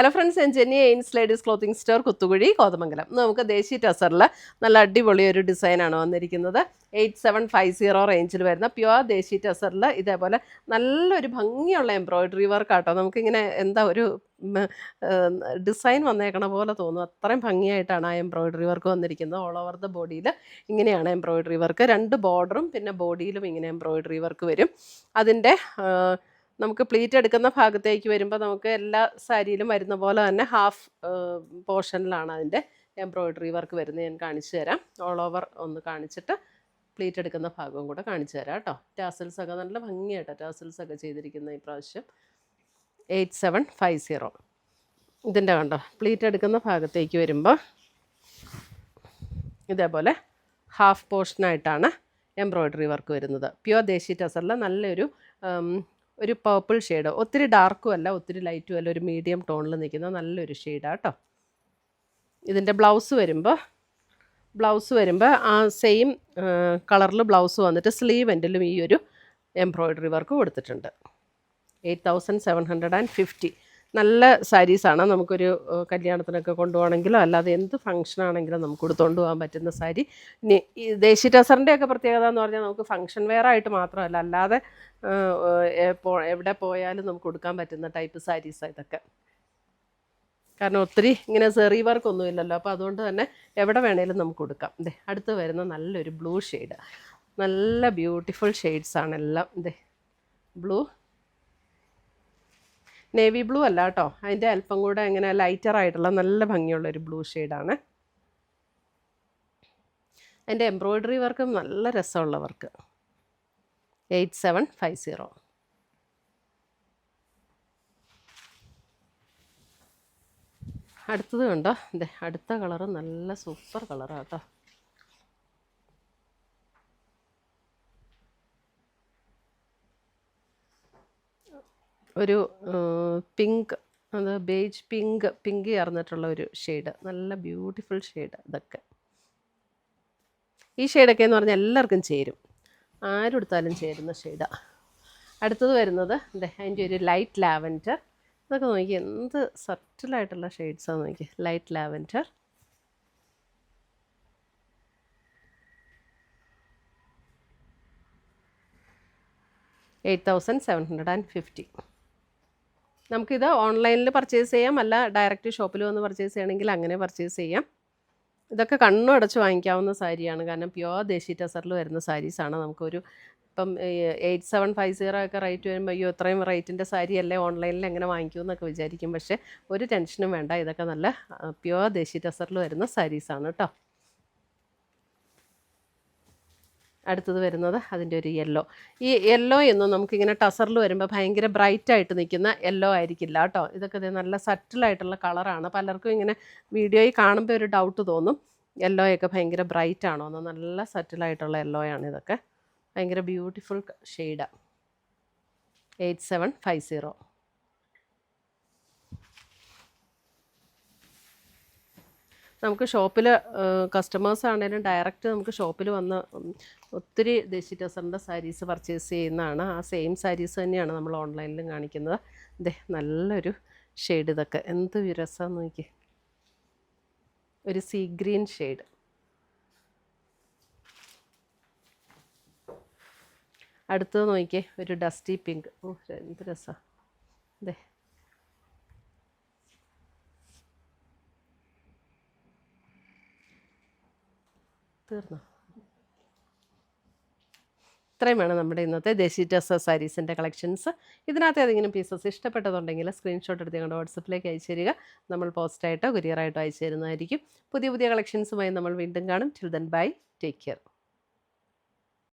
Hello friends, ഞാൻ Jenny എയിൻസ് ladies clothing store Kuthukuzhi Kothamangalam. നമുക്ക് ദേശി ടസറിൽ നല്ല അടിപൊളി ഒരു ഡിസൈനാണ് വന്നിരിക്കുന്നത്. 8750 റേഞ്ചിൽ വരുന്ന പ്യുവർ ദേശി ടസറിൽ ഇതേപോലെ നല്ലൊരു ഭംഗിയുള്ള എംബ്രോയിഡറി വർക്കാട്ടോ. നമുക്കിങ്ങനെ എന്താ ഒരു ഡിസൈൻ വന്നേക്കണ പോലെ തോന്നും. അത്രയും ഭംഗിയായിട്ടാണ് ആ എംബ്രോയിഡറി വർക്ക് വന്നിരിക്കുന്നത്. ഓൾ ഓവർ ദ ബോഡിയിൽ ഇങ്ങനെയാണ് എംബ്രോയിഡറി വർക്ക്. 2 ബോർഡറും പിന്നെ ബോഡിയിലും ഇങ്ങനെ എംബ്രോയിഡറി വർക്ക് വരും. അതിൻ്റെ നമുക്ക് പ്ലീറ്റ് എടുക്കുന്ന ഭാഗത്തേക്ക് വരുമ്പോൾ നമുക്ക് എല്ലാ സാരിയിലും വരുന്ന പോലെ തന്നെ ഹാഫ് പോർഷനിലാണ് അതിൻ്റെ എംബ്രോയിഡറി വർക്ക് വരുന്നത്. ഞാൻ കാണിച്ചു തരാം. ഓൾ ഓവർ ഒന്ന് കാണിച്ചിട്ട് പ്ലീറ്റ് എടുക്കുന്ന ഭാഗവും കൂടെ കാണിച്ചു തരാം കേട്ടോ. ടാസൽസൊക്കെ നല്ല ഭംഗിയായിട്ടോ ടാസൽസൊക്കെ ചെയ്തിരിക്കുന്ന ഈ പ്രാവശ്യം. 8750 ഇതിൻ്റെ കണ്ടോ. പ്ലീറ്റ് എടുക്കുന്ന ഭാഗത്തേക്ക് വരുമ്പോൾ ഇതേപോലെ ഹാഫ് പോർഷനായിട്ടാണ് എംബ്രോയിഡറി വർക്ക് വരുന്നത്. പ്യുവർ ദേശി ടസറിൽ നല്ലൊരു ഒരു പർപ്പിൾ ഷെയ്ഡ്, ഒത്തിരി ഡാർക്കും അല്ല ഒത്തിരി ലൈറ്റും അല്ല, ഒരു മീഡിയം ടോണിൽ നിൽക്കുന്ന നല്ലൊരു ഷെയ്ഡാണ് കേട്ടോ. ഇതിൻ്റെ ബ്ലൗസ് വരുമ്പോൾ ആ സെയിം കളറിൽ ബ്ലൗസ് വന്നിട്ട് സ്ലീവ് എൻഡിലും ഈ ഒരു എംബ്രോയിഡറി വർക്ക് കൊടുത്തിട്ടുണ്ട്. 8750 നല്ല സാരീസാണ്. നമുക്കൊരു കല്യാണത്തിനൊക്കെ കൊണ്ടുപോകണമെങ്കിലോ അല്ലാതെ എന്ത് ഫംഗ്ഷനാണെങ്കിലും നമുക്ക് കൊടുത്തുകൊണ്ട് പോകാൻ പറ്റുന്ന സാരി. ഇനി ഈ ദേശി ടസറിൻ്റെയൊക്കെ പ്രത്യേകത എന്ന് പറഞ്ഞാൽ നമുക്ക് ഫംഗ്ഷൻ വെയർ ആയിട്ട് മാത്രമല്ല, അല്ലാതെ എവിടെ പോയാലും നമുക്ക് കൊടുക്കാൻ പറ്റുന്ന ടൈപ്പ് സാരീസാണ് ഇതൊക്കെ. കാരണം ഒത്തിരി ഇങ്ങനെ സെറി വർക്കൊന്നും ഇല്ലല്ലോ, അപ്പോൾ അതുകൊണ്ട് തന്നെ എവിടെ വേണേലും നമുക്ക് കൊടുക്കാം. ഇതേ അടുത്ത് വരുന്ന നല്ലൊരു ബ്ലൂ ഷെയ്ഡ്, നല്ല ബ്യൂട്ടിഫുൾ ഷെയ്ഡ്സാണ് എല്ലാം. ഇതേ ബ്ലൂ, നേവി ബ്ലൂ അല്ല കേട്ടോ, അതിൻ്റെ അല്പം കൂടെ ഇങ്ങനെ ലൈറ്ററായിട്ടുള്ള നല്ല ഭംഗിയുള്ളൊരു ബ്ലൂ ഷെയ്ഡാണ്. അതിൻ്റെ എംബ്രോയിഡറി വർക്കും നല്ല രസമുള്ള വർക്ക്. 8750. അടുത്തത് കണ്ടോ. ഇതേ അടുത്ത കളറ് നല്ല സൂപ്പർ കളറാണ് കേട്ടോ. ഒരു പിങ്ക്, അത് ബേജ് പിങ്ക് ചേർന്നിട്ടുള്ള ഒരു ഷെയ്ഡ്, നല്ല ബ്യൂട്ടിഫുൾ ഷെയ്ഡ്. ഇതൊക്കെ ഈ ഷെയ്ഡൊക്കെ എന്ന് പറഞ്ഞാൽ എല്ലാവർക്കും ചേരും, ആരും എടുത്താലും ചേരുന്ന ഷെയ്ഡാണ്. അടുത്തത് വരുന്നത് അതിൻ്റെ ഒരു ലൈറ്റ് ലാവൻഡർ. ഇതൊക്കെ നോക്കി എന്ത് സറ്റിലായിട്ടുള്ള ഷെയ്ഡ്സാണ് നോക്കി. Light lavender, $8750. നമുക്കിത് ഓൺലൈനിൽ പർച്ചേസ് ചെയ്യാം, അല്ല ഡയറക്റ്റ് ഷോപ്പിൽ വന്ന് പർച്ചേസ് ചെയ്യണമെങ്കിൽ അങ്ങനെ പർച്ചേസ് ചെയ്യാം. ഇതൊക്കെ കണ്ണും അടച്ച് വാങ്ങിക്കാവുന്ന സാരിയാണ്, കാരണം പ്യുവർ ദേശി ടസറിൽ വരുന്ന സാരീസാണ്. നമുക്കൊരു ഇപ്പം 8750 ഒക്കെ റേറ്റ് വരുമ്പോൾ അയ്യോ ഇത്രയും റേറ്റിൻ്റെ സാരി അല്ലേ ഓൺലൈനിൽ എങ്ങനെ വാങ്ങിക്കുമെന്നൊക്കെ വിചാരിക്കും. പക്ഷേ ഒരു ടെൻഷനും വേണ്ട, ഇതൊക്കെ നല്ല പ്യുവർ ദേശി ടസറിൽ വരുന്ന സാരീസാണ് കേട്ടോ. അടുത്തത് വരുന്നത് അതിൻ്റെ ഒരു യെല്ലോ. ഈ യെല്ലോ എന്നും നമുക്കിങ്ങനെ ടസറിൽ വരുമ്പോൾ ഭയങ്കര ബ്രൈറ്റായിട്ട് നിൽക്കുന്ന യെല്ലോ ആയിരിക്കില്ല കേട്ടോ. ഇതൊക്കെ നല്ല സറ്റിലായിട്ടുള്ള കളറാണ്. പലർക്കും ഇങ്ങനെ വീഡിയോയിൽ കാണുമ്പോൾ ഒരു ഡൗട്ട് തോന്നും, യെല്ലോയൊക്കെ ഭയങ്കര ബ്രൈറ്റ് ആണോ എന്ന്. നല്ല സറ്റിലായിട്ടുള്ള യെല്ലോയാണ് ഇതൊക്കെ. ഭയങ്കര ബ്യൂട്ടിഫുൾ ഷെയ്ഡാണ്. 8750. നമുക്ക് ഷോപ്പിൽ കസ്റ്റമേഴ്സ് ആണെങ്കിലും ഡയറക്റ്റ് നമുക്ക് ഷോപ്പിൽ വന്ന് ഒത്തിരി ദേശി ടസറിൻ്റെ സാരീസ് പർച്ചേസ് ചെയ്യുന്നതാണ്. ആ സെയിം സാരീസ് തന്നെയാണ് നമ്മൾ ഓൺലൈനിലും കാണിക്കുന്നത്. ഇതേ നല്ലൊരു ഷെയ്ഡ്, ഇതൊക്കെ എന്ത് രസമാണെന്ന് നോക്കി. ഒരു സീ ഗ്രീൻ ഷെയ്ഡ്. അടുത്തത് നോക്കിയേ, ഒരു ഡസ്റ്റി പിങ്ക്. ഓ എന്ത് രസമാണ്. ഇതേ തീർന്നു. ഇത്രയും വേണം നമ്മുടെ ഇന്നത്തെ ദേശി ടസർ സാരീസിൻ്റെ കളക്ഷൻസ്. ഇതിനകത്ത് ഏതെങ്കിലും പീസസ് ഇഷ്ടപ്പെട്ടതുണ്ടെങ്കിൽ സ്ക്രീൻഷോട്ട് എടുത്ത് ഞങ്ങളുടെ വാട്സപ്പിലേക്ക് അയച്ചു തരിക. നമ്മൾ പോസ്റ്റായിട്ടോ കൊറിയറായിട്ടോ അയച്ചു തരുന്നതായിരിക്കും. പുതിയ കളക്ഷൻസുമായി നമ്മൾ വീണ്ടും കാണും. Till then bye, take care.